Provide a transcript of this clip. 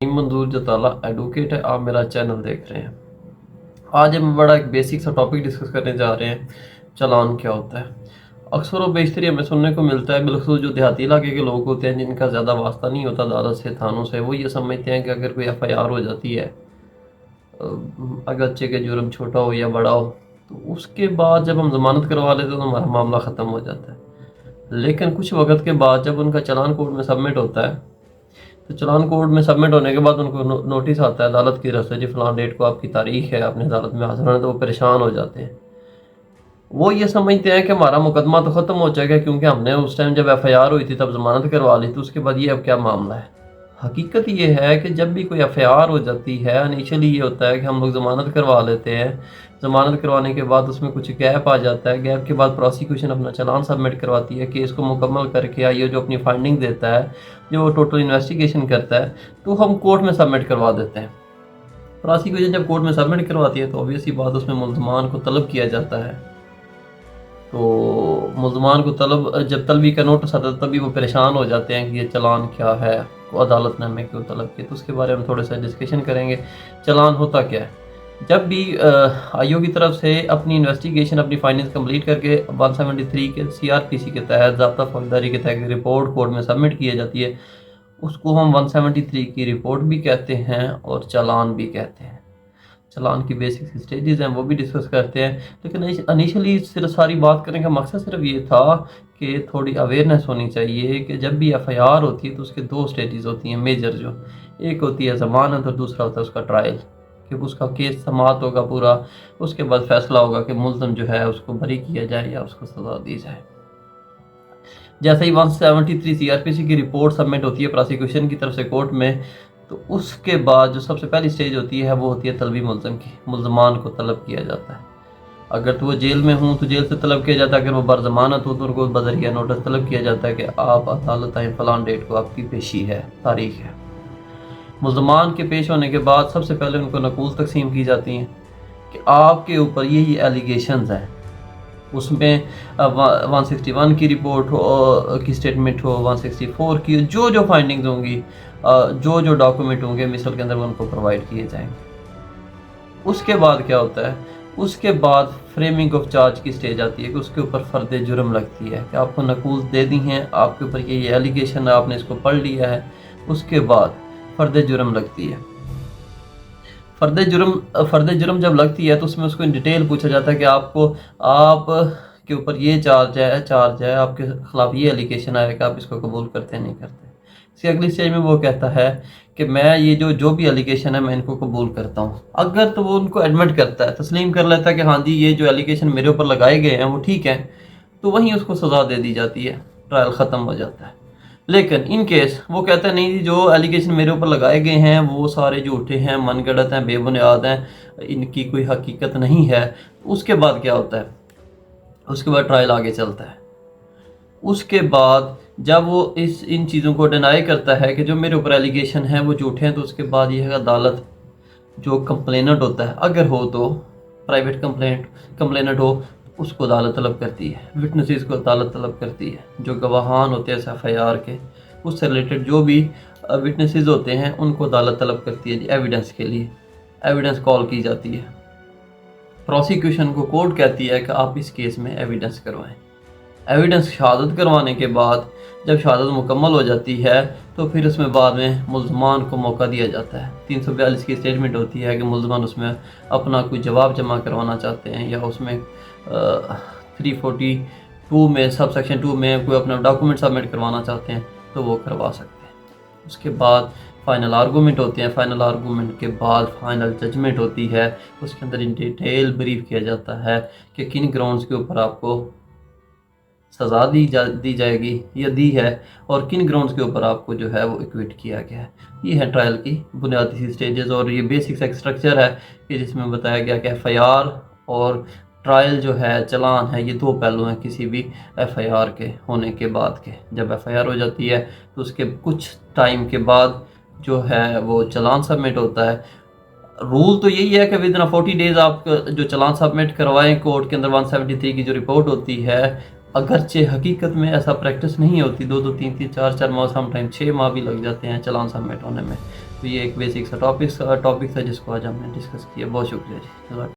मंजूर जताला एडवोकेट है। आप मेरा चैनल देख रहे हैं। आज हम बड़ा एक बेसिक सा टॉपिक डिस्कस करने जा रहे हैं, चालान क्या होता है। अक्सर व बेशतर हमें सुनने को मिलता है, बिलखुसूस जो देहाती इलाके के लोग होते हैं जिनका ज़्यादा वास्ता नहीं होता अदालत से, थानों से, वो ये समझते हैं कि अगर कोई FIR हो जाती है, अगरचे के जुर्म छोटा हो या बड़ा हो, तो उसके बाद जब हम ज़मानत करवा लेते हैं तो हमारा मामला ख़त्म हो जाता है। लेकिन कुछ वक्त के बाद जब उनका चालान कोर्ट में सबमिट होता है, तो चालान कोर्ट में सबमिट होने के बाद उनको नोटिस आता है अदालत की तरफ से, जी फलां डेट को आपकी तारीख है, अपने अदालत में हाजिर होना, तो वो परेशान हो जाते हैं। वो ये समझते हैं कि हमारा मुकदमा तो ख़त्म हो जाएगा क्योंकि हमने उस टाइम जब FIR हुई थी तब ज़मानत करवा ली, तो उसके बाद ये अब क्या मामला है। हकीकत ये है कि जब भी कोई FIR हो जाती है, इनिशियली ये होता है कि हम लोग ज़मानत करवा लेते हैं। ज़मानत करवाने के बाद उसमें कुछ गैप आ जाता है, गैप के बाद प्रोसिक्यूशन अपना चालान सबमिट करवाती है, केस को मुकम्मल करके आइए जो अपनी फाइंडिंग देता है, जो टोटल इन्वेस्टिगेशन करता है, तो हम कोर्ट में सबमिट करवा देते हैं। प्रोसिक्यूशन जब कोर्ट में सबमिट करवाती है तो ऑब्वियसली बात उसमें मुल्ज़मान को तलब किया जाता है। तो मुल्ज़मान को जब तलबी का नोटिस आता है तभी वो परेशान हो जाते हैं कि ये चालान क्या है, तो अदालत ने हमें क्यों तलब किया। तो उसके बारे में थोड़ा सा डिस्कशन करेंगे। चालान होता क्या है। जब भी आईओ की तरफ से अपनी इन्वेस्टिगेशन, अपनी फाइंडिंग्स कंप्लीट करके 173 के CRPC के तहत, ज़ाब्ता फौजदारी के तहत रिपोर्ट कोर्ट में सबमिट की जाती है, उसको हम 173 की रिपोर्ट भी कहते हैं और चालान भी कहते हैं। चालान की बेसिक स्टेजेस हैं वो भी डिस्कस करते हैं। लेकिन इनिशियली सिर्फ सारी बात करने का मकसद सिर्फ ये था कि थोड़ी अवेयरनेस होनी चाहिए कि जब भी FIR होती है तो उसके 2 स्टेजेस होती हैं मेजर, जो एक होती है ज़मानत और दूसरा होता है उसका ट्रायल, कि उसका केस समाअत होगा पूरा, उसके बाद फैसला होगा कि मुल्ज़म जो है उसको बरी किया जाए या उसको सज़ा दी जाए। जैसे ही 173 CRPC की रिपोर्ट सबमिट होती है प्रोसिक्यूशन की तरफ से कोर्ट में, तो उसके बाद जो सबसे पहली स्टेज होती है वो होती है तलबी मुल्ज़म की। मुल्ज़मान को तलब किया जाता है। अगर तो वो जेल में हूँ तो जेल से तलब किया जाता है, अगर वो बरज़मानत हो तो उनको बज़रिया नोटिस तलब किया जाता है कि आप अदालत आए, फलां डेट को आपकी पेशी है, तारीख है। मुल्ज़मान के पेश होने के बाद सबसे पहले उनको नकूल तकसीम की जाती हैं कि आपके ऊपर यही एलिगेशंस हैं। उसमें 161 की रिपोर्ट हो, की स्टेटमेंट हो, 164 की, जो जो फाइंडिंग्स होंगी, जो जो डॉक्यूमेंट होंगे मिसल के अंदर उनको प्रोवाइड किए जाएंगे। उसके बाद क्या होता है, उसके बाद फ्रेमिंग ऑफ चार्ज की स्टेज आती है कि उसके ऊपर फ़र्द जुर्म लगती है कि आपको नकूल दे दी हैं, आपके ऊपर ये एलिगेशन है, आपने इसको पढ़ लिया है। उसके बाद फ़र्द जुर्म लगती है। फ़र्द जुर्म जब लगती है तो उसमें उसको इन डिटेल पूछा जाता है कि आप के ऊपर ये चार्ज है, आपके ख़िलाफ़ ये एलिगेशन आया कि आप इसको कबूल करते हैं नहीं करते। इसकी अगली स्टेज में वो कहता है कि मैं ये जो भी एलिगेशन है मैं इनको कबूल करता हूँ। अगर तो वो उनको एडमिट करता है, तस्लीम कर लेता है कि हाँ जी ये जो एलिगेशन मेरे ऊपर लगाए गए हैं वो ठीक है, तो वहीं उसको सज़ा दे दी जाती है, ट्रायल ख़त्म हो जाता है। लेकिन इन केस वो कहता है नहीं जी, जो एलिगेशन मेरे ऊपर लगाए गए हैं वो सारे झूठे हैं, मनगढ़ंत हैं, बेबुनियाद हैं, इनकी कोई हकीकत नहीं है। उसके बाद क्या होता है, उसके बाद ट्रायल आगे चलता है। उसके बाद जब वो इन चीज़ों को डिनाई करता है कि जो मेरे ऊपर एलिगेशन है वो झूठे हैं, तो उसके बाद ये है अदालत जो कंप्लेनेंट होता है, अगर हो तो प्राइवेट कंप्लेनेंट हो, उसको अदालत तलब करती है। विटनेसेस को अदालत तलब करती है। जो गवाहान होते हैं FIR के, उससे रिलेटेड जो भी विटनेसेस होते हैं उनको अदालत तलब करती है एविडेंस के लिए। एविडेंस कॉल की जाती है। प्रोसिक्यूशन को कोर्ट कहती है कि आप इस केस में एविडेंस करवाएं। एविडेंस शहादत करवाने के बाद जब शहादत मुकम्मल हो जाती है तो फिर उसमें बाद में मुल्ज़मान को मौका दिया जाता है। 342 की स्टेटमेंट होती है कि मुल्ज़मान उसमें अपना कोई जवाब जमा करवाना चाहते हैं या उसमें 342 में सब सेक्शन 2 में कोई अपना डॉक्यूमेंट सबमिट करवाना चाहते हैं तो वो करवा सकते हैं। उसके बाद फाइनल आर्गूमेंट होते हैं। फाइनल आर्गूमेंट के बाद फाइनल जजमेंट होती है। उसके अंदर इन डिटेल ब्रीफ किया जाता है कि किन ग्राउंड्स के ऊपर आपको सज़ा दी जाएगी या दी है और किन ग्राउंड्स के ऊपर आपको जो है वो एक्विट किया गया है। ये है ट्रायल की बुनियादी सी स्टेजेस और ये बेसिक सा स्ट्रक्चर है कि जिसमें बताया गया कि FIR और ट्रायल जो है, चालान है, ये 2 पहलू हैं किसी भी FIR के होने के बाद के। जब FIR हो जाती है तो उसके कुछ टाइम के बाद जो है वो चालान सबमिट होता है। रूल तो यही है कि विद इन 40 डेज़ आप जो चालान सबमिट करवाएं कोर्ट के अंदर। 173 की जो रिपोर्ट होती है, अगरचे हकीकत में ऐसा प्रैक्टिस नहीं होती, 2-2 3-3 4-4 माह, सम टाइम 6 माह भी लग जाते हैं चालान सबमिट होने में। تو یہ ایک بیسک سا ٹاپک تھا جس کو آج ہم نے ڈسکس کیا. بہت شکریہ جی.